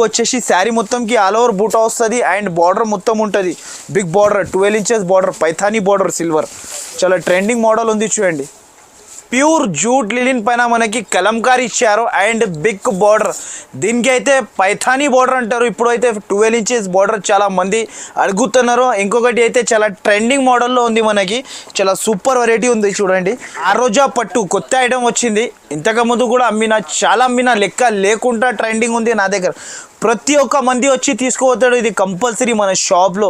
వచ్చేసి sari మొత్తంకి all over బూటా వస్తుంది అండ్ బార్డర్ మొత్తం ఉంటుంది. Big border 12 inches border, Paithani border silver, చాలా ట్రెండింగ్ మోడల్ ఉంది చూడండి. ప్యూర్ జూట్ లిలిన్ పైన మనకి కలంకారీ ఇచ్చారు అండ్ బిగ్ బార్డర్. దీనికి అయితే పైథానీ బార్డర్ అంటారు. ఇప్పుడు అయితే 12 ఇంచెస్ బార్డర్ చాలా మంది అడుగుతున్నారు. ఇంకొకటి అయితే చాలా ట్రెండింగ్ మోడల్లో ఉంది, మనకి చాలా సూపర్ వెరైటీ ఉంది చూడండి. ఆరోజా పట్టు కొత్త ఐటమ్ వచ్చింది. ఇంతకుముందు కూడా చాలా అమ్మిన లెక్క లేకుండా ట్రెండింగ్ ఉంది నా దగ్గర. ప్రతి ఒక్క మంది వచ్చి తీసుకుపోతాడు. ఇది కంపల్సరీ మన షాప్లో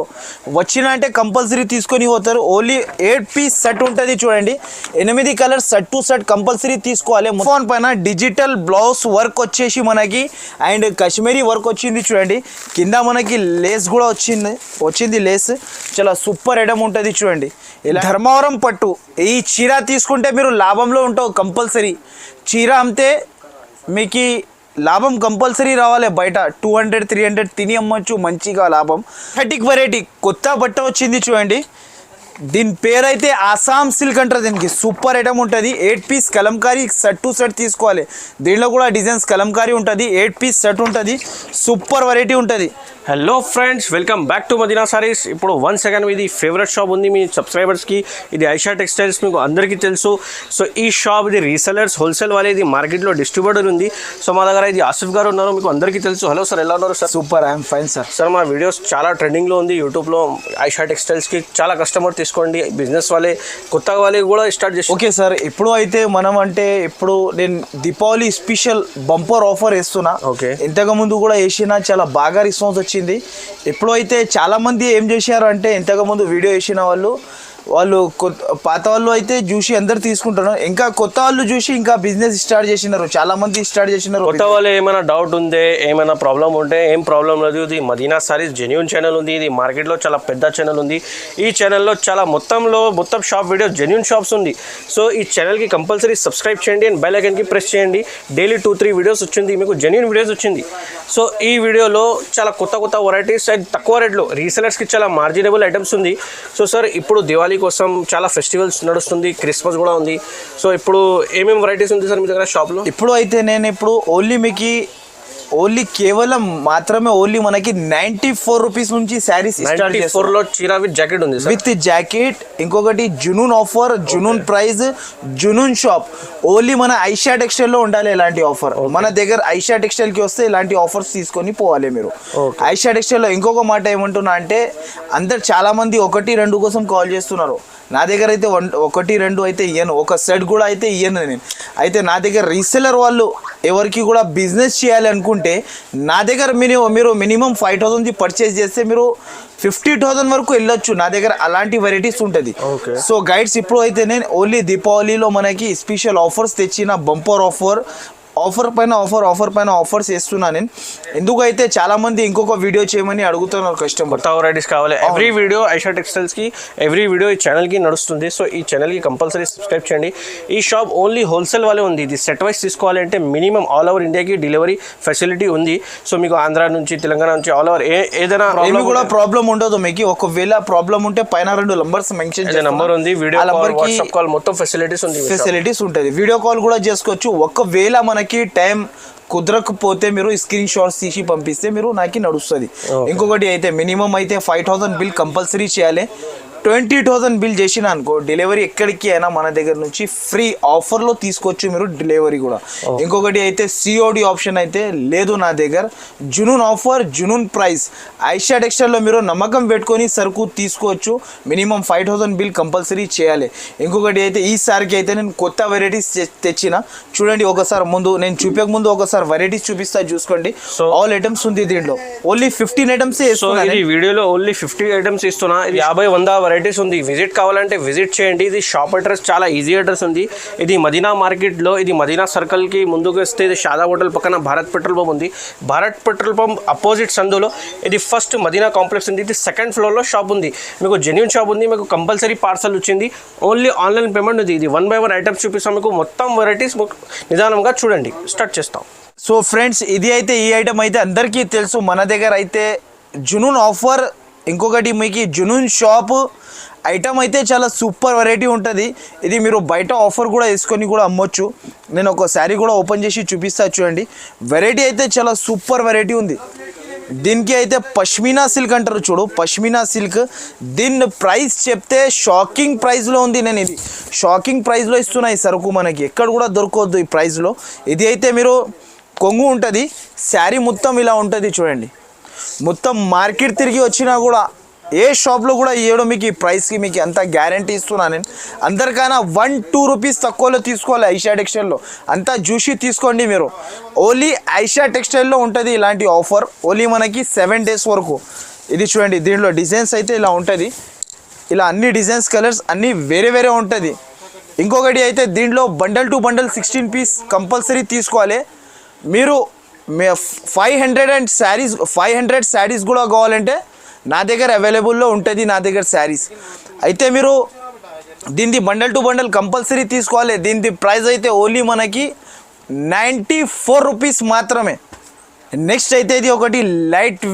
వచ్చిన అంటే కంపల్సరీ తీసుకొని పోతారు. ఓన్లీ 8 పీస్ సెట్ ఉంటుంది చూడండి. 8 colour set to set compulsory తీసుకోవాలి. ఫోన్ పైన డిజిటల్ బ్లౌజ్ వర్క్ వచ్చేసి మనకి అండ్ కాశ్మీరీ వర్క్ వచ్చింది చూడండి. కింద మనకి లేస్ కూడా వచ్చింది లేస్. చాలా సూపర్ ఐటమ్ ఉంటుంది చూడండి. ఇలా ధర్మవరం పట్టు ఈ చీర తీసుకుంటే మీరు లాభంలో ఉంటావు. కంపల్సరీ చీర అమ్మితే మీకు లాభం కంపల్సరీ రావాలి. బయట 200-300 తిని అమ్మచ్చు, మంచిగా లాభం. హెటిక్ వెరైటీ కొత్త బట్ట వచ్చింది చూడండి. దీని పేరు అయితే ఆసాం సిల్క్ అంటారు. దీనికి సూపర్ ఐటమ్ ఉంటుంది. 8 piece Kalamkari set to set తీసుకోవాలి. దీనిలో కూడా డిజైన్స్ కలంకారీ ఉంటుంది. 8 పీస్ సెట్ ఉంటుంది. సూపర్ వెరైటీ ఉంటుంది. Hello friends, welcome back to Madina Sarees. ఇప్పుడు వన్స్ అగైన్ ఇది ఫేవరెట్ షాప్ ఉంది మీ సబ్స్క్రైబర్స్కి. ఇది ఐషా టెక్స్టైల్స్, మీకు అందరికీ తెలుసు. సో ఈ షాప్ ఇది రీసెలర్స్, హోల్సేల్ వాళ్ళే. ఇది మార్కెట్లో డిస్ట్రిబ్యూటర్ ఉంది. సో మా దగ్గర ఇది ఆసిఫ్ గారు ఉన్నారు, మీకు అందరికీ తెలుసు. హలో సార్, ఎలా ఉన్నారు sir? Super, I'm fine sir. Sir మా వీడియోస్ చాలా ట్రెండింగ్లో ఉంది యూట్యూబ్లో. ఐషా టెక్స్టైల్స్కి చాలా కస్టమర్ తీసుకోండి. బిజినెస్ వాళ్ళే, కొత్తగా వాళ్ళే కూడా స్టార్ట్ చేసి. ఓకే సార్, ఇప్పుడు అయితే మనం అంటే ఇప్పుడు నేను దీపావళి స్పెషల్ బంపర్ ఆఫర్ వేస్తున్నా. ఓకే, ఇంతకుముందు కూడా వేసినా చాలా బాగా రెస్పాన్స్ వచ్చింది. ఇప్పుడు అయితే చాలా మంది ఏం చేశారు అంటే ఇంతకుముందు వీడియో వేసిన వాళ్ళు పాత వాళ్ళు అయితే చూసి అందరు తీసుకుంటున్నారు. ఇంకా కొత్త వాళ్ళు చూసి ఇంకా బిజినెస్ స్టార్ట్ చేసినారు. చాలా మంది స్టార్ట్ చేసినారు. కొత్త వాళ్ళు ఏమైనా డౌట్ ఉందే, ఏమైనా ప్రాబ్లం ఉంటే ఏం ప్రాబ్లం లేదు. ఇది మదీనా సారీస్ జెన్యూన్ ఛానల్ ఉంది. ఇది మార్కెట్లో చాలా పెద్ద ఛానల్ ఉంది. ఈ ఛానల్లో చాలా మొత్తం షాప్ వీడియోస్, జెన్యూన్ షాప్స్ ఉంది. సో ఈ ఛానల్కి కంపల్సరీ సబ్స్క్రైబ్ చేయండి అండ్ బెల్ ఐకాన్కి ప్రెస్ చేయండి. డైలీ 2-3 వీడియోస్ వచ్చింది, మీకు జెన్యూన్ వీడియోస్ వచ్చింది. సో ఈ వీడియోలో చాలా కొత్త వెరైటీస్ అండ్ తక్కువ రేట్లో రీసెలర్స్కి చాలా మార్జినబుల్ ఐటమ్స్ ఉంది. సో సార్, ఇప్పుడు దివాళీ కోసం చాలా ఫెస్టివల్స్ నడుస్తుంది, క్రిస్మస్ కూడా ఉంది. సో ఇప్పుడు ఏమేమి వెరైటీస్ ఉంది సార్ మీ దగ్గర షాప్లో? ఇప్పుడు అయితే నేను ఓన్లీ కేవలం మాత్రమే మనకి 94 రూపీస్ నుంచి శారీస్ స్టార్ట్ చేస్తాం. 94లో చీర విత్ జాకెట్ ఉంది, విత్ జాకెట్. ఇంకొకటి జునూన్ ఆఫర్, జునూన్ ప్రైస్, జునూన్ షాప్. ఓన్లీ మన ఐషా టెక్స్టైల్ లో ఉండాలి ఇలాంటి ఆఫర్. మన దగ్గర ఐషా టెక్స్టైల్ కి వస్తే ఇలాంటి ఆఫర్స్ తీసుకొని పోవాలి మీరు. ఐషా టెక్స్టైల్ లో ఇంకొక మాట ఏమంటున్నా అంటే అందరు చాలా మంది 1-2 కోసం కాల్ చేస్తున్నారు. నా దగ్గర అయితే 1-2 అయితే ఇయ్యను, ఒక సెట్ కూడా అయితే ఇయ్యను నేను. అయితే నా దగ్గర రీసెలర్ వాళ్ళు ఎవరికి కూడా బిజినెస్ చేయాలి అనుకుంటే నా దగ్గర మీరు మినిమం 5,000 పర్చేస్ చేస్తే మీరు 50,000 వరకు వెళ్ళొచ్చు. నా దగ్గర అలాంటి వెరైటీస్ ఉంటుంది. సో గైడ్స్, ఇప్పుడు అయితే నేను ఓన్లీ దీపావళిలో మనకి స్పెషల్ ఆఫర్స్ తెచ్చిన బంపర్ ఆఫర్ పైన ఆఫర్స్ వేస్తున్నా నేను. ఎందుకైతే చాలా మంది ఇంకొక వీడియో చేయమని అడుగుతున్నారు కస్టమర్. కొత్త వెరైటీస్ కావాలి. ఎవ్రీ వీడియో ఐషా టెక్స్టైల్స్కి ఎవ్రీ వీడియో ఈ ఛానల్కి నడుస్తుంది. సో ఈ ఛానల్కి కంపల్సరీ సబ్స్క్రైబ్ చేయండి. ఈ షాప్ ఓన్లీ హోల్సేల్ వాళ్ళే ఉంది. ఇది సెట్ వైస్ తీసుకోవాలి అంటే మినిమం ఆల్ ఓవర్ ఇండియాకి డెలివరీ ఫెసిలిటీ ఉంది. సో మీకు ఆంధ్ర నుంచి, తెలంగాణ నుంచి, ఆల్ ఓవర్ ఏదైనా కూడా ప్రాబ్లం ఉండదు మీకు. ఒకవేళ ప్రాబ్లం ఉంటే పైన 2 నంబర్స్ మెన్షన్ చేసిన నంబర్ ఉంది, వీడియో కాల్, వాట్సాప్ కాల్, మొత్తం ఫెసిలిటీస్ ఉంటుంది. వీడియో కాల్ కూడా చేసుకోవచ్చు. ఒకవేళ మనకి టైం కుదరకపోతే మీరు స్క్రీన్ షాట్స్ తీసి పంపిస్తే మీరు నాకు నడుస్తుంది. ఇంకొకటి అయితే మినిమం అయితే 5,000 బిల్ కంపల్సరీ చేయాలి. 20,000 బిల్ చేసిన అనుకో డెలివరీ ఎక్కడికి అయినా మన దగ్గర నుంచి ఫ్రీ ఆఫర్లో తీసుకోవచ్చు మీరు డెలివరీ కూడా. ఇంకొకటి అయితే COD ఆప్షన్ అయితే లేదు నా దగ్గర. జునూన్ ఆఫర్, జునూన్ ప్రైస్. ఐషా టెక్స్టైల్లో మీరు నమ్మకం పెట్టుకొని సరుకు తీసుకోవచ్చు. మినిమం 5,000 బిల్ కంపల్సరీ చేయాలి. ఇంకొకటి అయితే ఈసారికి అయితే నేను కొత్త వెరైటీస్ తెచ్చిన చూడండి. ఒకసారి నేను చూపక ముందు ఒకసారి వెరైటీస్ చూపిస్తా, చూసుకోండి. ఆల్ ఐటమ్స్ ఉంది దీంట్లో. Only 15 items. ఈ వీడియోలో ఓన్లీ 50 ఐటమ్స్ ఇస్తున్నా. ఇది 50-100 వెరైటీస్ ఉంది. విజిట్ కావాలంటే విజిట్ చేయండి. ఇది షాప్ అడ్రస్ చాలా ఈజీ అడ్రస్ ఉంది. ఇది మదీనా మార్కెట్లో, ఇది మదీనా సర్కిల్కి ముందుకు వస్తే ఇది షాదా హోటల్ పక్కన భారత్ పెట్రోల్ పంప్ ఉంది. భారత్ పెట్రోల్ పంప్ అపోజిట్ సందులో ఇది ఫస్ట్ మదీనా కాంప్లెక్స్ ఉంది. ఇది 2nd ఫ్లోర్లో షాప్ ఉంది. మీకు జెన్యూన్ షాప్ ఉంది. మీకు కంపల్సరీ పార్సల్ వచ్చింది. ఓన్లీ ఆన్లైన్ పేమెంట్ ఉంది. ఇది 1 by 1 ఐటమ్స్ చూపిస్తాం మీకు. మొత్తం వెరైటీస్ నిదానంగా చూడండి. స్టార్ట్ చేస్తాం. సో ఫ్రెండ్స్, ఈ ఐటమ్ అయితే అందరికీ తెలుసు. మన దగ్గర అయితే జునూన్ ఆఫర్, ఇంకొకటి మీకు జునూన్ షాప్ ఐటమ్ అయితే చాలా సూపర్ వెరైటీ ఉంటుంది. ఇది మీరు బయట ఆఫర్ కూడా వేసుకొని కూడా అమ్మొచ్చు. నేను ఒక శారీ కూడా ఓపెన్ చేసి చూపిస్తా చూడండి. వెరైటీ అయితే చాలా సూపర్ వెరైటీ ఉంది. దీనికి అయితే పష్మీనా సిల్క్ అంటారు చూడు, పష్మీనా సిల్క్. దీని ప్రైస్ చెప్తే షాకింగ్ ప్రైస్లో ఉంది. నేను ఇది షాకింగ్ ప్రైస్లో ఇస్తున్నా ఈ సరుకు, మనకి ఎక్కడ కూడా దొరకవద్దు ఈ ప్రైస్లో. ఇది అయితే మీరు కొంగు ఉంటుంది, శారీ మొత్తం ఇలా ఉంటుంది చూడండి. మొత్తం మార్కెట్ తిరిగి వచ్చినా కూడా ఏ షాప్లో కూడా ఇవ్వడం మీకు ఈ ప్రైస్కి, మీకు అంత గ్యారంటీ ఇస్తున్నా నేను. అందరికైనా 1-2 రూపీస్ తక్కువలో తీసుకోవాలి ఐషా టెక్స్టైల్లో. అంతా చూసి తీసుకోండి మీరు. ఓన్లీ ఐషా టెక్స్టైల్లో ఉంటుంది ఇలాంటి ఆఫర్, ఓన్లీ మనకి 7 డేస్ వరకు. ఇది చూడండి, దీంట్లో డిజైన్స్ అయితే ఇలా ఉంటుంది. ఇలా అన్ని డిజైన్స్ కలర్స్ అన్నీ వేరే వేరే ఉంటుంది. ఇంకొకటి అయితే దీంట్లో bundle to bundle 16 piece compulsory తీసుకోవాలి మీరు. 500 శారీస్ కూడా కావాలంటే నా దగ్గర అవైలబుల్లో ఉంటుంది, నా దగ్గర శారీస్ అయితే. మీరు దీనిది బండల్ టు బండల్ కంపల్సరీ తీసుకోవాలి. దీనిది ప్రైస్ అయితే ఓన్లీ మనకి 94 రూపీస్ మాత్రమే. నెక్స్ట్ అయితే ఇది ఒకటి లైట్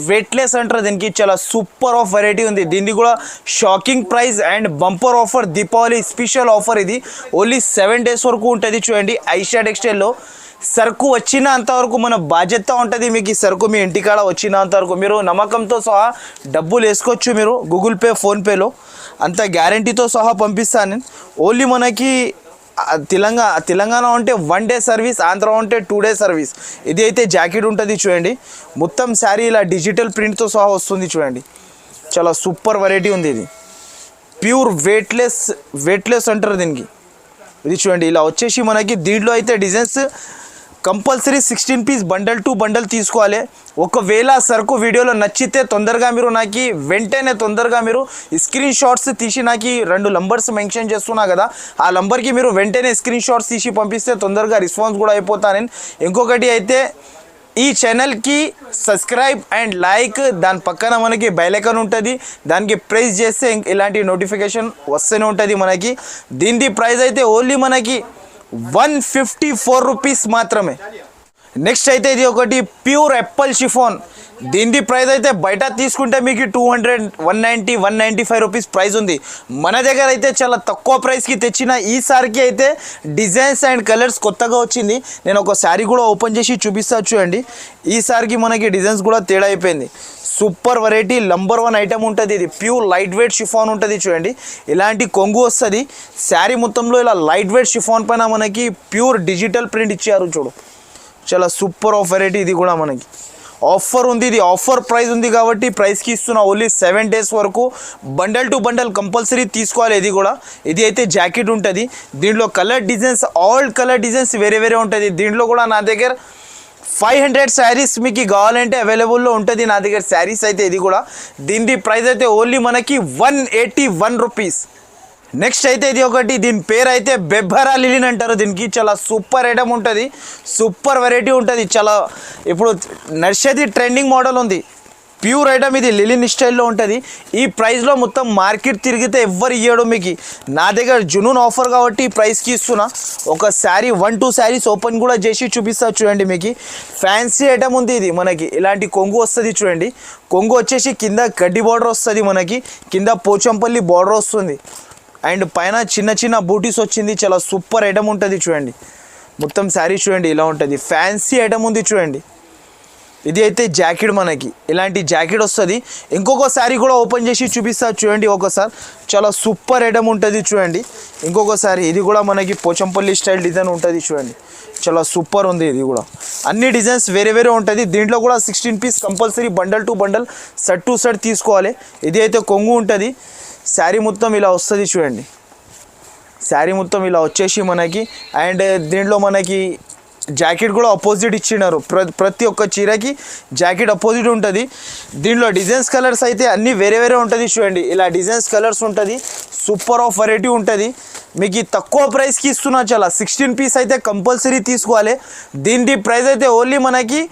వెయిట్లెస్ అంటారు దీనికి. చాలా సూపర్ ఆఫ్ వెరైటీ ఉంది. దీనికి కూడా shocking price and bumper offer, Deepavali special offer. ఇది ఓన్లీ 7 డేస్ వరకు ఉంటుంది చూడండి ఐషా టెక్స్టైల్లో. సరుకు వచ్చినంతవరకు మన బాధ్యత ఉంటుంది మీకు. ఈ సరుకు మీ ఇంటికాడ వచ్చినంతవరకు మీరు నమ్మకంతో సహా డబ్బులు వేసుకోవచ్చు మీరు గూగుల్ పే, ఫోన్పేలో. అంత గ్యారంటీతో సహా పంపిస్తాను నేను. ఓన్లీ మనకి తెలంగాణ అంటే 1 డే సర్వీస్, ఆంధ్ర అంటే 2 డే సర్వీస్. ఇది అయితే జాకెట్ ఉంటుంది చూడండి. మొత్తం శారీ ఇలా డిజిటల్ ప్రింట్తో సహా వస్తుంది చూడండి. చాలా సూపర్ వెరైటీ ఉంది. ఇది ప్యూర్ వెయిట్లెస్ అంటారు దీనికి. ఇది చూడండి, ఇలా వచ్చేసి మనకి దీంట్లో అయితే designs compulsory 16 piece bundle to bundle తీసుకోవాలి. ఒకవేళ సరుకు వీడియోలో నచ్చితే తొందరగా మీరు నాకు వెంటనే తొందరగా మీరు స్క్రీన్ షాట్స్ తీసి నాకు 2 నంబర్స్ మెన్షన్ చేస్తున్నా కదా, ఆ నంబర్కి మీరు వెంటనే స్క్రీన్ షాట్స్ తీసి పంపిస్తే తొందరగా రెస్పాన్స్ కూడా అయిపోతాను నేను. ఇంకొకటి అయితే ఈ ఛానల్కి సబ్స్క్రైబ్ అండ్ లైక్, దాని పక్కన మనకి బెల్ ఐకాన్ ఉంటుంది, దానికి ప్రెస్ చేస్తే ఇలాంటి నోటిఫికేషన్ వస్తూనే ఉంటుంది మనకి. దీని ప్రైస్ అయితే ఓన్లీ మనకి 154 రూపీస్ మాత్రమే. నెక్స్ట్ అయితే ఇది ఒకటి ప్యూర్ యాపిల్ షిఫాన్. దీని ప్రైస్ అయితే బయట తీసుకుంటే మీకు 200, 190, 195 రూపీస్ ప్రైస్ ఉంది. మన దగ్గర అయితే చాలా తక్కువ ప్రైస్కి తెచ్చిన. ఈసారికి అయితే డిజైన్స్ అండ్ కలర్స్ కొత్తగా వచ్చింది. నేను ఒక శారీ కూడా ఓపెన్ చేసి చూపిస్తా చూడండి. ఈసారికి మనకి డిజైన్స్ కూడా తేడా అయిపోయింది. సూపర్ వెరైటీ, నంబర్ 1 ఐటమ్ ఉంటుంది. ఇది ప్యూర్ లైట్ వెయిట్ షిఫాన్ ఉంటుంది చూడండి. ఇలాంటి కొంగు వస్తుంది శారీ మొత్తంలో. ఇలా లైట్ వెయిట్ షిఫాన్ పైన మనకి ప్యూర్ డిజిటల్ ప్రింట్ ఇచ్చారు చూడు. చాలా సూపర్ ఆఫ్ వెరైటీ. ఇది కూడా మనకి ఆఫర్ ఉంది. ఇది ఆఫర్ ప్రైస్ ఉంది కాబట్టి ప్రైస్కి ఇస్తున్నా. ఓన్లీ 7 డేస్ వరకు బండల్ టు బండల్ కంపల్సరీ తీసుకోవాలి. ఇది కూడా ఇది అయితే జాకెట్ ఉంటుంది. దీంట్లో colour designs, all colour designs వేరే వేరే ఉంటుంది. దీంట్లో కూడా నా దగ్గర 500 శారీస్ మీకు కావాలంటే అవైలబుల్లో ఉంటుంది నా దగ్గర శారీస్ అయితే. ఇది కూడా దీని ప్రైస్ అయితే ఓన్లీ మనకి 181 రూపీస్. నెక్స్ట్ అయితే ఇది ఒకటి, దీని పేరు అయితే బెబ్బరా లిలిన్ అంటారు. దీనికి చాలా సూపర్ ఐటమ్ ఉంటుంది, సూపర్ వెరైటీ ఉంటుంది. చాలా ఇప్పుడు నడిచేది ట్రెండింగ్ మోడల్ ఉంది. ప్యూర్ ఐటమ్ ఇది లిలిన్ స్టైల్లో ఉంటుంది. ఈ ప్రైస్లో మొత్తం మార్కెట్ తిరిగితే ఎవ్వరు ఇవ్వడం మీకు. నా దగ్గర జునూన్ ఆఫర్ కాబట్టి ఈ ప్రైస్కి ఇస్తున్నా. ఒక శారీ 1-2 శారీస్ ఓపెన్ కూడా చేసి చూపిస్తా చూడండి. మీకు ఫ్యాన్సీ ఐటమ్ ఉంది. ఇది మనకి ఇలాంటి కొంగు వస్తుంది చూడండి. కొంగు వచ్చేసి కింద కడ్డీ బార్డర్ వస్తుంది మనకి, కింద పోచంపల్లి బార్డర్ వస్తుంది అండ్ పైన చిన్న చిన్న బూటీస్ వచ్చింది. చాలా సూపర్ ఐటమ్ ఉంటుంది చూడండి. మొత్తం శారీ చూడండి ఇలా ఉంటుంది. ఫ్యాన్సీ ఐటమ్ ఉంది చూడండి. ఇది అయితే జాకెట్, మనకి ఇలాంటి జాకెట్ వస్తుంది. ఇంకొక శారీ కూడా ఓపెన్ చేసి చూపిస్తా చూడండి ఒకసారి. చాలా సూపర్ ఐటమ్ ఉంటుంది చూడండి. ఇంకొకసారి ఇది కూడా మనకి పోచంపల్లి స్టైల్ డిజైన్ ఉంటుంది చూడండి. చాలా సూపర్ ఉంది. ఇది కూడా అన్ని డిజైన్స్ వేరే వేరే ఉంటుంది. దీంట్లో కూడా 16 piece compulsory bundle to bundle, set to set తీసుకోవాలి. ఇది అయితే కొంగు ఉంటుంది. శారీ మొత్తం ఇలా వస్తుంది చూడండి. శారీ మొత్తం ఇలా వచ్చేసి మనకి అండ్ దీంట్లో మనకి జాకెట్ కూడా అపోజిట్ ఇచ్చినారు. ప్రతి ఒక్క చీరకి జాకెట్ అపోజిట్ ఉంటుంది. దీంట్లో డిజైన్స్ కలర్స్ అయితే అన్నీ వేరే వేరే ఉంటుంది చూడండి. ఇలా డిజైన్స్ కలర్స్ ఉంటుంది. సూపర్ ఆఫ్ వెరైటీ ఉంటుంది. మీకు తక్కువ ప్రైస్కి ఇస్తున్నా. చాలా 16 పీస్ అయితే కంపల్సరీ తీసుకోవాలి. దీని ప్రైస్ అయితే ఓన్లీ మనకి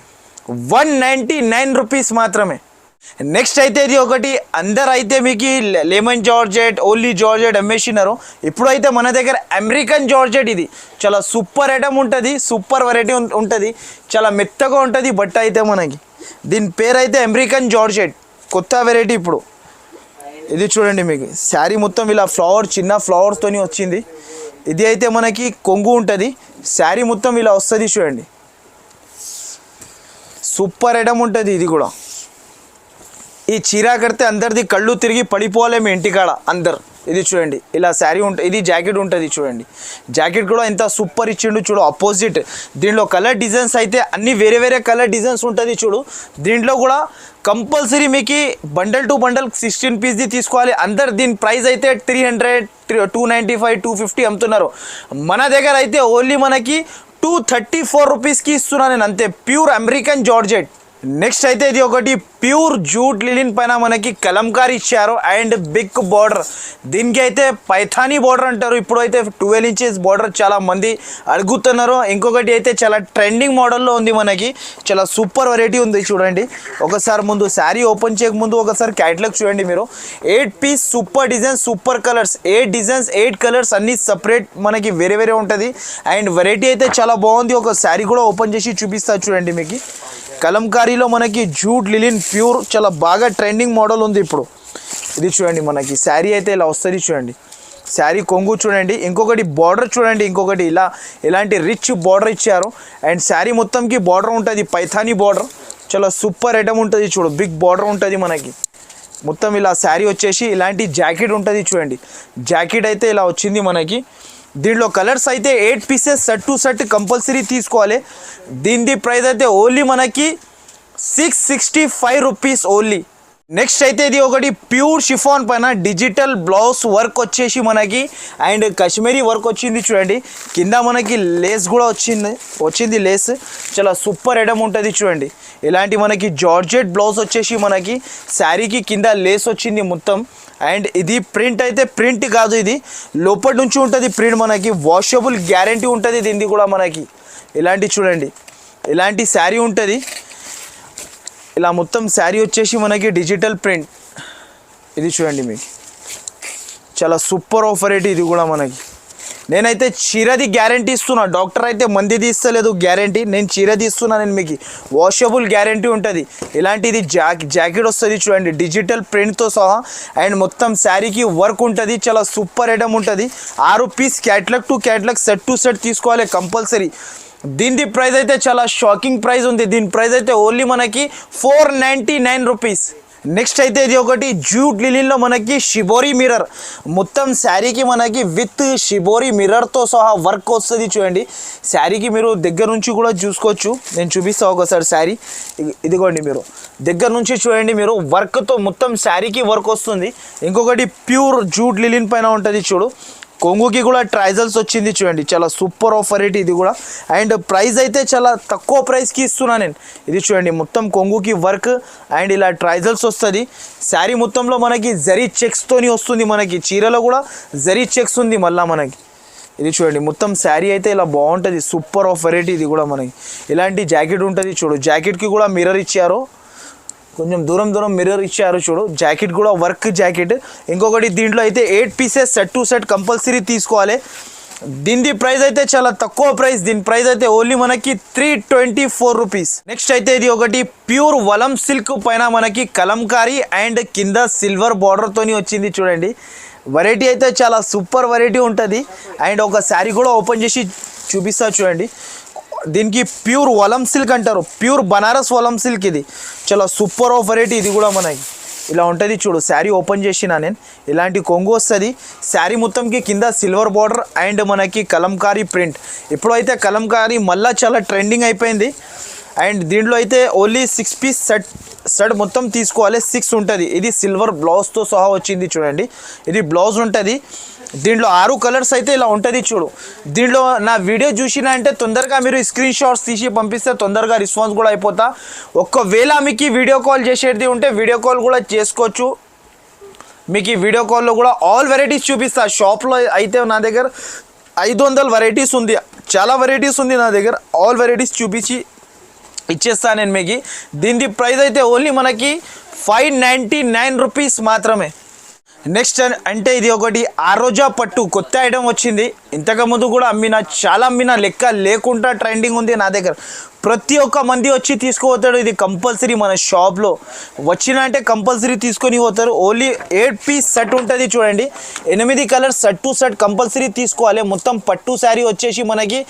199 రూపీస్ మాత్రమే. నెక్స్ట్ అయితే ఇది ఒకటి, అందరు అయితే మీకు లెమన్ జార్జెట్, ఓన్లీ జార్జెట్ అమ్మేసినారు. ఇప్పుడైతే మన దగ్గర అమెరికన్ జార్జెట్. ఇది చాలా సూపర్ ఐటమ్ ఉంటుంది, సూపర్ వెరైటీ ఉంటుంది. చాలా మెత్తగా ఉంటుంది బట్ట అయితే మనకి. దీని పేరు అయితే అమెరికన్ జార్జెట్, కొత్త వెరైటీ. ఇప్పుడు ఇది చూడండి మీకు శారీ మొత్తం ఇలా చిన్న ఫ్లవర్స్తోని వచ్చింది. ఇది అయితే మనకి కొంగు ఉంటుంది. శారీ మొత్తం ఇలా వస్తుంది చూడండి. సూపర్ ఐటమ్ ఉంటుంది ఇది కూడా. ఈ చీర కడితే అందరిది కళ్ళు తిరిగి పడిపోవాలి మీ ఇంటికాడ అందరు. ఇది చూడండి ఇలా శారీ ఉంటుంది. ఇది జాకెట్ ఉంటుంది చూడండి. జాకెట్ కూడా ఎంత సూపర్ ఇచ్చిండు చూడు. అపోజిట్ దీంట్లో కలర్ డిజైన్స్ అయితే అన్ని వేరే వేరే కలర్ డిజైన్స్ ఉంటుంది చూడు. దీంట్లో కూడా కంపల్సరీ మీకు బండల్ టు బండల్ 16 పీస్ది తీసుకోవాలి. అందరు దీని ప్రైస్ అయితే 300, 295, 250 అమ్ముతున్నారు. మన దగ్గర అయితే ఓన్లీ మనకి 234 రూపీస్కి ఇస్తున్నాను నేను అంతే. Pure American georgette. నెక్స్ట్ అయితే ఇది ఒకటి ప్యూర్ జూట్ లిలిన్ పైన మనకి కలంకారీ ఇచ్చారు అండ్ బిగ్ బార్డర్. దీనికి అయితే పైథానీ బార్డర్ అంటారు. ఇప్పుడు అయితే 12 ఇంచెస్ బార్డర్ చాలా మంది అడుగుతున్నారు. ఇంకొకటి అయితే చాలా ట్రెండింగ్ మోడల్లో ఉంది. మనకి చాలా సూపర్ వెరైటీ ఉంది చూడండి. ఒకసారి ముందు శారీ ఓపెన్ చేయక ముందు ఒకసారి క్యాటలాగ్ చూడండి మీరు. 8 piece super designs, super colours, 8 designs 8 colours అన్ని సపరేట్ మనకి వేరే వేరే ఉంటుంది. అండ్ వెరైటీ అయితే చాలా బాగుంది. ఒక శారీ కూడా ఓపెన్ చేసి చూపిస్తా చూడండి మీకు. కలంకారీలో మనకి జూట్ లిలిన్ ప్యూర్ చాలా బాగా ట్రెండింగ్ మోడల్ ఉంది ఇప్పుడు. ఇది చూడండి మనకి శారీ అయితే ఇలా వస్తుంది చూడండి. శారీ కొంగు చూడండి. ఇంకొకటి బార్డర్ చూడండి. ఇంకొకటి ఇలాంటి రిచ్ బార్డర్ ఇచ్చారు. అండ్ శారీ మొత్తంకి బార్డర్ ఉంటుంది పైథానీ బార్డర్. చాలా సూపర్ ఐటమ్ ఉంటుంది చూడు. బిగ్ బార్డర్ ఉంటుంది మనకి. మొత్తం ఇలా శారీ వచ్చేసి ఇలాంటి జాకెట్ ఉంటుంది చూడండి. జాకెట్ అయితే ఇలా వచ్చింది మనకి. దీంట్లో కలర్స్ అయితే 8 pieces set to set compulsory తీసుకోవాలి. దీని ప్రైస్ అయితే ఓన్లీ మనకి 665 రూపీస్ ఓన్లీ. నెక్స్ట్ అయితే ఇది ఒకటి ప్యూర్ షిఫాన్ పైన డిజిటల్ బ్లౌజ్ వర్క్ వచ్చేసి మనకి అండ్ కాశ్మీరీ వర్క్ వచ్చింది చూడండి. కింద మనకి లేస్ కూడా వచ్చింది లేస్. చాలా సూపర్ ఐటమ్ ఉంటుంది చూడండి. ఇలాంటి మనకి జార్జెట్ బ్లౌజ్ వచ్చేసి మనకి శారీకి కింద లేస్ వచ్చింది మొత్తం. అండ్ ఇది ప్రింట్ అయితే ప్రింట్ కాదు, ఇది లోపల నుంచి ఉంటుంది ప్రింట్. మనకి వాషబుల్ గ్యారంటీ ఉంటుంది దీనిది కూడా మనకి. ఇలాంటి చూడండి ఇలాంటి శారీ ఉంటుంది. ఇలా మొత్తం శారీ వచ్చేసి మనకి డిజిటల్ ప్రింట్. ఇది చూడండి మీకు చాలా సూపర్ ఆఫర్ అయితే ఇది కూడా మనకి. నేనైతే చీరది గ్యారంటీ ఇస్తున్నా. డాక్టర్ అయితే మందిది ఇస్తలేదు గ్యారంటీ. నేను చీరది ఇస్తున్నా నేను మీకు. వాషబుల్ గ్యారంటీ ఉంటుంది. ఇలాంటిది జాకెట్ వస్తుంది చూడండి డిజిటల్ ప్రింట్తో సహా. అండ్ మొత్తం శారీకి వర్క్ ఉంటుంది. చాలా సూపర్ ఐటమ్ ఉంటుంది. 6 piece catalogue to catalogue set to set తీసుకోవాలి కంపల్సరీ. దీని ప్రైస్ అయితే చాలా షాకింగ్ ప్రైస్ ఉంది. దీని ప్రైస్ అయితే ఓన్లీ మనకి 499 రూపీస్. నెక్స్ట్ అయితే ఇది ఒకటి జూట్ లిలిన్లో మనకి షిబోరీ మిర్రర్. మొత్తం శారీకి మనకి విత్ షిబోరీ మిర్రర్తో సహా వర్క్ వస్తుంది చూడండి. శారీకి మీరు దగ్గర నుంచి కూడా చూసుకోవచ్చు. నేను చూపిస్తాను ఒకసారి శారీ. ఇదిగోండి మీరు దగ్గర నుంచి చూడండి మీరు. వర్క్తో మొత్తం శారీకి వర్క్ వస్తుంది. ఇంకొకటి ప్యూర్ జూట్ లిలిన్ పైన ఉంటుంది చూడు. కొంగుకి కూడా ట్రైజల్స్ వచ్చింది చూడండి. చాలా సూపర్ ఆఫర్ రేట్ ఇది కూడా. అండ్ ప్రైస్ అయితే చాలా తక్కువ ప్రైస్కి ఇస్తున్నా నేను. ఇది చూడండి మొత్తం కొంగుకి వర్క్ అండ్ ఇలా ట్రైజల్స్ వస్తుంది. శారీ మొత్తంలో మనకి జరీ చెక్స్తోని వస్తుంది. మనకి చీరలో కూడా జరీ చెక్స్ ఉంది మళ్ళీ మనకి. ఇది చూడండి మొత్తం శారీ అయితే ఇలా బాగుంటుంది. సూపర్ ఆఫర్ రేట్ ఇది కూడా మనకి. ఇలాంటి జాకెట్ ఉంటుంది చూడు. జాకెట్కి కూడా మిర్రర్ ఇచ్చారు. కొంచెం దూరం మిర్రర్ ఇచ్చారు చూడు. జాకెట్ కూడా వర్క్ జాకెట్. ఇంకొకటి దీంట్లో అయితే 8 pieces set to set compulsory తీసుకోవాలి. దీని ప్రైస్ అయితే చాలా తక్కువ ప్రైస్. దీని ప్రైస్ అయితే ఓన్లీ మనకి 324 రూపీస్. నెక్స్ట్ అయితే ఇది ఒకటి ప్యూర్ వలం సిల్క్ పైన మనకి కలంకారీ అండ్ కింద సిల్వర్ బార్డర్తోని వచ్చింది చూడండి. వెరైటీ అయితే చాలా సూపర్ వెరైటీ ఉంటుంది. అండ్ ఒక శారీ కూడా ఓపెన్ చేసి చూపిస్తా చూడండి. దీనికి ప్యూర్ వలం సిల్క్ అంటారు. Pure Banaras వలం silk. ఇది చాలా సూపర్ ఆఫ్ వెరైటీ. ఇది కూడా మనకి ఇలా ఉంటుంది చూడు. శారీ ఓపెన్ చేసిన నేను. ఇలాంటి కొంగు వస్తుంది. శారీ మొత్తంకి కింద సిల్వర్ బార్డర్ అండ్ మనకి కలంకారీ ప్రింట్. ఇప్పుడైతే కలంకారీ మళ్ళీ చాలా ట్రెండింగ్ అయిపోయింది. అండ్ దీంట్లో అయితే ఓన్లీ 6 పీస్ సెట్ మొత్తం తీసుకోవాలి. 6 ఉంటుంది. ఇది సిల్వర్ బ్లౌజ్తో సహా వచ్చింది చూడండి. ఇది బ్లౌజ్ ఉంటుంది. దీంట్లో 6 కలర్స్ అయితే ఇలా ఉంటుంది చూడు. దీంట్లో నా వీడియో చూసినా అంటే తొందరగా మీరు స్క్రీన్ షాట్స్ తీసి పంపిస్తే తొందరగా రెస్పాన్స్ కూడా అయిపోతా. ఒకవేళ మీకు వీడియో కాల్ చేసేది ఉంటే వీడియో కాల్ కూడా చేసుకోవచ్చు. మీకు ఈ వీడియో కాల్లో కూడా ఆల్ వెరైటీస్ చూపిస్తా. షాప్లో అయితే నా దగ్గర 500 వెరైటీస్ ఉంది. చాలా వెరైటీస్ ఉంది నా దగ్గర. ఆల్ వెరైటీస్ చూపించి ఇచ్చేస్తాను నేను మీకు. దీని ప్రైస్ అయితే ఓన్లీ మనకి 599 రూపీస్ మాత్రమే. నెక్స్ట్ అంటే ఇది ఒకటి ఆరోజా పట్టు కొత్త ఐటమ్ వచ్చింది. ఇంతకుముందు కూడా చాలా అమ్మిన లెక్క లేకుండా ట్రెండింగ్ ఉంది నా దగ్గర. ప్రతి ఒక్క మంది వచ్చి తీసుకుపోతాడు. ఇది కంపల్సరీ మన షాప్లో వచ్చిన అంటే కంపల్సరీ తీసుకొని పోతారు. ఓన్లీ 8 పీస్ సెట్ ఉంటుంది చూడండి. 8 colours set to set compulsory తీసుకోవాలి. మొత్తం పట్టు శారీ వచ్చేసి మనకి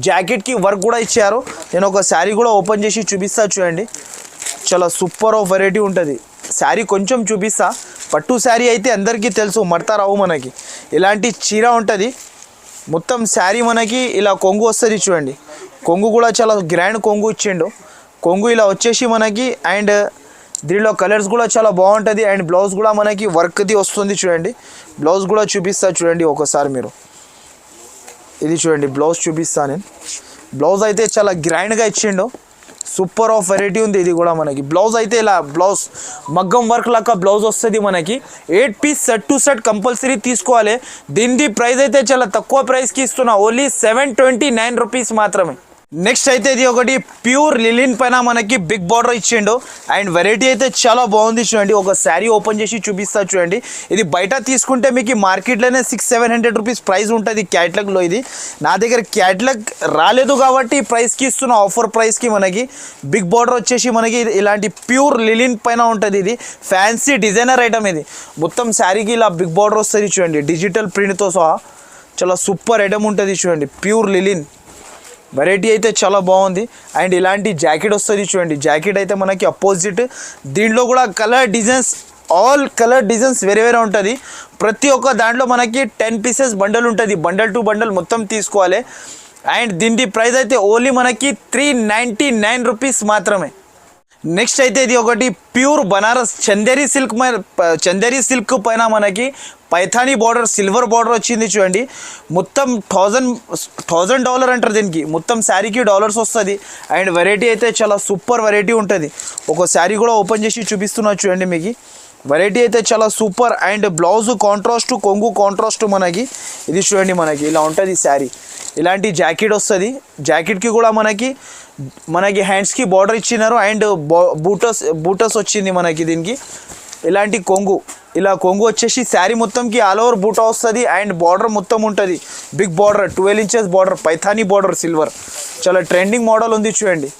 జాకెట్కి వర్క్ కూడా ఇచ్చారు. నేను ఒక శారీ కూడా ఓపెన్ చేసి చూపిస్తా చూడండి. చాలా సూపర్ ఆఫ్ వెరైటీ ఉంటుంది. శారీ కొంచెం చూపిస్తా. పట్టు శారీ అయితే అందరికీ తెలుసు, మడత రావు మనకి. ఇలాంటి చీర ఉంటుంది. మొత్తం శారీ మనకి ఇలా కొంగు వస్తుంది చూడండి. కొంగు కూడా చాలా గ్రాండ్ కొంగు ఇచ్చిండు. కొంగు ఇలా వచ్చేసి మనకి అండ్ దీనిలో కలర్స్ కూడా చాలా బాగుంటుంది. అండ్ బ్లౌజ్ కూడా మనకి వర్క్ది వస్తుంది చూడండి. బ్లౌజ్ కూడా చూపిస్తా చూడండి ఒకసారి మీరు. ఇది చూడండి బ్లౌజ్ చూపిస్తా నేను. బ్లౌజ్ అయితే చాలా గ్రాండ్గా ఇచ్చిండు. సూపర్ ఆఫ్ వెరైటీ ఉంది. ఇది కూడా మనకి బ్లౌజ్ అయితే ఇలా బ్లౌజ్ మగ్గం వర్క్ లాగా బ్లౌజ్ వస్తుంది మనకి. 8 piece set to set compulsory తీసుకోవాలి. దీని ప్రైస్ అయితే చాలా తక్కువ ప్రైస్కి ఇస్తున్నా. ఓన్లీ 729 రూపీస్ మాత్రమే. నెక్స్ట్ అయితే ఇది ఒకటి ప్యూర్ లిలిన్ పైన మనకి బిగ్ బార్డర్ ఇచ్చిండు. అండ్ వెరైటీ అయితే చాలా బాగుంది చూడండి. ఒక శారీ ఓపెన్ చేసి చూపిస్తా చూడండి. ఇది బయట తీసుకుంటే మీకు మార్కెట్లోనే 600-700 రూపీస్ ప్రైస్ ఉంటుంది క్యాట్లాగ్లో. ఇది నా దగ్గర క్యాట్లాగ్ రాలేదు కాబట్టి ప్రైస్కి ఇస్తున్నా, ఆఫర్ ప్రైస్కి. మనకి బిగ్ బార్డర్ వచ్చేసి మనకి ఇలాంటి ప్యూర్ లిలిన్ పైన ఉంటుంది. ఇది ఫ్యాన్సీ డిజైనర్ ఐటమ్. ఇది మొత్తం శారీకి ఇలా బిగ్ బార్డర్ వస్తుంది చూడండి, డిజిటల్ ప్రింట్తో సహా. చాలా సూపర్ ఐటమ్ ఉంటుంది చూడండి. ప్యూర్ లిలిన్ వెరైటీ అయితే చాలా బాగుంది. అండ్ ఇలాంటి జాకెట్ వస్తుంది చూడండి. జాకెట్ అయితే మనకి అపోజిట్. దీంట్లో కూడా colour designs, all colour designs వేరే వేరే ఉంటుంది. ప్రతి ఒక్క దాంట్లో మనకి 10 పీసెస్ బండల్ ఉంటుంది. బండల్ టు బండల్ మొత్తం తీసుకోవాలి. అండ్ దీని ప్రైస్ అయితే ఓన్లీ మనకి 399 రూపీస్ మాత్రమే. నెక్స్ట్ అయితే ఇది ఒకటి ప్యూర్ బనారస్ చందేరి సిల్క్ పైన మనకి పైథానీ బార్డర్, సిల్వర్ బార్డర్ వచ్చింది చూడండి. మొత్తం $1000 అంటారు దీనికి. మొత్తం శారీకి డాలర్స్ వస్తుంది. అండ్ వెరైటీ అయితే చాలా సూపర్ వెరైటీ ఉంటుంది. ఒక శారీ కూడా ఓపెన్ చేసి చూపిస్తున్నా చూడండి మీకు. వెరైటీ అయితే చాలా సూపర్. అండ్ బ్లౌజ్ కాంట్రాస్ట్, కొంగు కాంట్రాస్ట్ మనకి. ఇది చూడండి మనకి ఇలా ఉంటుంది శారీ. ఇలాంటి జాకెట్ వస్తుంది. జాకెట్కి కూడా మనకి హ్యాండ్స్కి బార్డర్ ఇచ్చినారు. అండ్ బూటస్ వచ్చింది మనకి దీనికి. ఇలాంటి కొంగు, ఇలా కొంగు వచ్చేసి శారీ మొత్తంకి ఆల్ ఓవర్ బూటా వస్తుంది. అండ్ బార్డర్ మొత్తం ఉంటుంది big border, 12 inches border, Paithani border silver. చాలా ట్రెండింగ్ మోడల్ ఉంది చూడండి.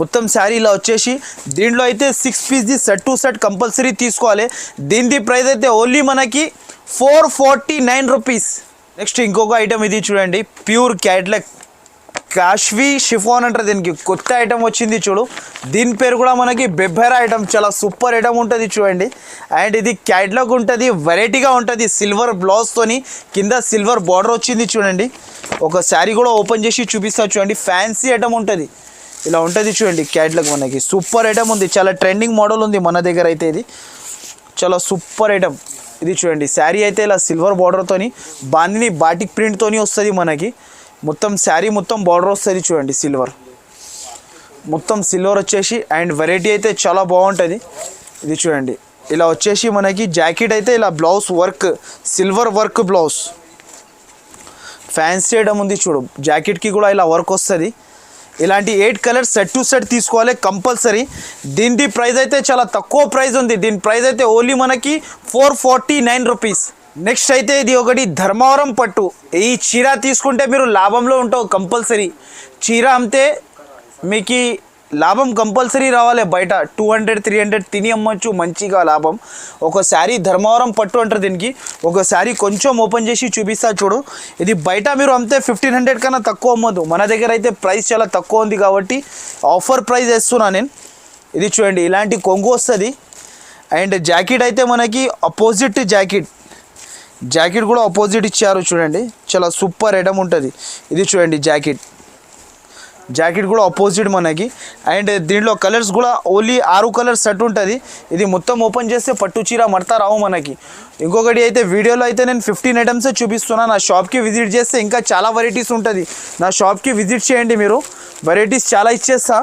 మొత్తం శారీ ఇలా వచ్చేసి దీంట్లో అయితే 6 పీస్ది సెట్ టు సెట్ కంపల్సరీ తీసుకోవాలి. దీని ప్రైస్ అయితే ఓన్లీ మనకి 449 రూపీస్. నెక్స్ట్ ఇంకొక ఐటమ్ ఇది చూడండి. ప్యూర్ క్యాట్లాగ్ కాశ్వీ షిఫాన్ అంటారు దీనికి. కొత్త ఐటమ్ వచ్చింది చూడు. దీని పేరు కూడా మనకి బెబ్బెరా ఐటమ్. చాలా సూపర్ ఐటమ్ ఉంటుంది చూడండి. అండ్ ఇది క్యాట్లాగ్ ఉంటుంది, వెరైటీగా ఉంటుంది. సిల్వర్ బ్లౌజ్తోని కింద సిల్వర్ బార్డర్ వచ్చింది చూడండి. ఒక శారీ కూడా ఓపెన్ చేసి చూపిస్తా చూడండి. ఫ్యాన్సీ ఐటమ్ ఉంటుంది. ఇలా ఉంటుంది చూడండి క్యాట్లాగ్ మనకి. సూపర్ ఐటమ్ ఉంది. చాలా ట్రెండింగ్ మోడల్ ఉంది మన దగ్గర అయితే. ఇది చాలా సూపర్ ఐటమ్. ఇది చూడండి శారీ అయితే ఇలా సిల్వర్ బార్డర్తోని బాటిక్ ప్రింట్తోని వస్తుంది మనకి. మొత్తం శారీ మొత్తం బార్డర్ వస్తుంది చూడండి సిల్వర్. మొత్తం సిల్వర్ వచ్చేసి. అండ్ వెరైటీ అయితే చాలా బాగుంటుంది. ఇది చూడండి ఇలా వచ్చేసి మనకి జాకెట్ అయితే ఇలా blouse work, silver work blouse. Fancy item ఉంది చూడు. జాకెట్కి కూడా ఇలా వర్క్ వస్తుంది. ఇలాంటి 8 కలర్స్ సెట్ టు సెట్ తీసుకోవాలి కంపల్సరీ. దీని ప్రైస్ అయితే చాలా తక్కువ ప్రైస్ ఉంది. దీని ప్రైస్ అయితే ఓన్లీ మనకి 449 రూపీస్. నెక్స్ట్ అయితే ఇది ఒకటి ధర్మవరం పట్టు. ఈ చీర తీసుకుంటే మీరు లాభంలో ఉంటావు కంపల్సరీ. చీర అమ్మితే మీకు లాభం కంపల్సరీ రావాలి. బయట 200-300 తిని అమ్మచ్చు మంచిగా లాభం. ఒక శారీ ధర్మవరం పట్టు అంటారు దీనికి. ఒక శారీ కొంచెం ఓపెన్ చేసి చూపిస్తా చూడు. ఇది బయట మీరు అమ్మితే 1500 కన్నా తక్కువ అమ్మదు. మన దగ్గర అయితే ప్రైస్ చాలా తక్కువ ఉంది కాబట్టి ఆఫర్ ప్రైస్ వేస్తున్నా నేను. ఇది చూడండి ఇలాంటి కొంగు వస్తుంది. అండ్ జాకెట్ అయితే మనకి అపోజిట్ జాకెట్ కూడా అపోజిట్ ఇచ్చారు చూడండి. చాలా సూపర్ ఐటమ్ ఉంటుంది. ఇది చూడండి జాకెట్ కూడా అపోజిట్ మనకి. అండ్ దీంట్లో కలర్స్ కూడా ఓన్లీ 6 కలర్స్ సెట్ ఉంటుంది. ఇది మొత్తం ఓపెన్ చేస్తే పట్టు చీర మడతా రావు మనకి. ఇంకొకటి అయితే వీడియోలో అయితే నేను 15 ఐటమ్సే చూపిస్తున్నా. నా షాప్కి విజిట్ చేస్తే ఇంకా చాలా వెరైటీస్ ఉంటుంది. నా షాప్కి విజిట్ చేయండి మీరు, వెరైటీస్ చాలా ఇచ్చేస్తా.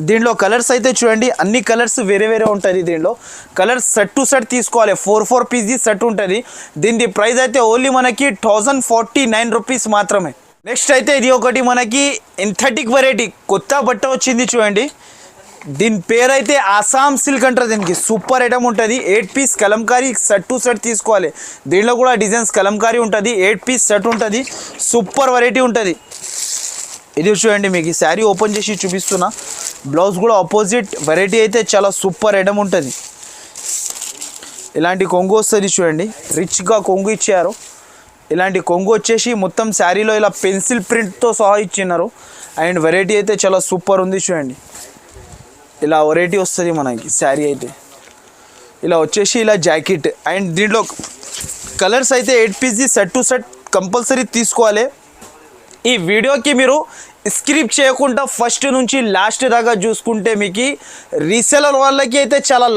దీంట్లో కలర్స్ అయితే చూడండి అన్ని కలర్స్ వేరే వేరే ఉంటుంది. దీంట్లో కలర్స్ సెట్ టు సెట్ తీసుకోవాలి. 4 పీస్ది సెట్ ఉంటుంది. దీని ప్రైస్ అయితే ఓన్లీ మనకి 1049 రూపీస్ మాత్రమే. నెక్స్ట్ అయితే ఇది ఒకటి మనకి ఇంథెటిక్ వెరైటీ కొత్త బట్ట వచ్చింది చూడండి. దీని పేరు అయితే ఆసాం సిల్క్ అంటారు. దీనికి సూపర్ ఐటమ్ ఉంటుంది. 8 piece Kalamkari set to set తీసుకోవాలి. దీంట్లో కూడా డిజైన్స్ కలంకారీ ఉంటుంది. 8 పీస్ సెట్ ఉంటుంది. సూపర్ వెరైటీ ఉంటుంది. ఇది చూడండి, మీకు ఈ శారీ ఓపెన్ చేసి చూపిస్తున్నా. బ్లౌజ్ కూడా ఆపోజిట్ వెరైటీ అయితే చాలా సూపర్ ఐటమ్ ఉంటుంది. ఇలాంటి కొంగు వస్తుంది చూడండి, రిచ్గా కొంగు ఇచ్చారు. ఇలాంటి కొంగు వచ్చేసి మొత్తం శారీలో ఇలా పెన్సిల్ ప్రింట్తో సహా ఇచ్చినారు. అండ్ వెరైటీ అయితే చాలా సూపర్ ఉంది చూడండి. ఇలా వెరైటీ వస్తుంది మనకి శారీ అయితే. ఇలా వచ్చేసి ఇలా జాకెట్. అండ్ దీంట్లో కలర్స్ అయితే 8 పీస్ది సెట్ టు సెట్ కంపల్సరీ తీసుకోవాలి. ఈ వీడియోకి మీరు స్క్రిప్ చేయకుండా ఫస్ట్ నుంచి లాస్ట్ దాకా చూసుకుంటే మీకు రీసెలర్ వాళ్ళకి అయితే చాలా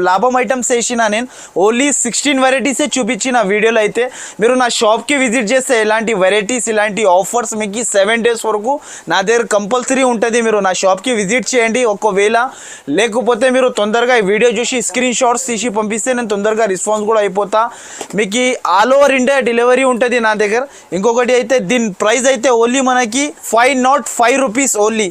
లాభం ఐటమ్స్ వేసిన. నేను ఓన్లీ 16 వెరైటీసే చూపించిన వీడియోలో. అయితే మీరు నా షాప్కి విజిట్ చేస్తే ఇలాంటి వెరైటీస్, ఇలాంటి ఆఫర్స్ మీకు 7 డేస్ వరకు నా దగ్గర కంపల్సరీ ఉంటుంది. మీరు నా షాప్కి విజిట్ చేయండి. ఒకవేళ లేకపోతే మీరు తొందరగా ఈ వీడియో చూసి స్క్రీన్ షాట్స్ తీసి పంపిస్తే నేను తొందరగా రెస్పాన్స్ కూడా అయిపోతా. మీకు ఆల్ ఓవర్ ఇండియా డెలివరీ ఉంటుంది నా దగ్గర. ఇంకొకటి అయితే దీని ప్రైస్ అయితే ఓన్లీ మనకి 505 rupees ఓన్లీ.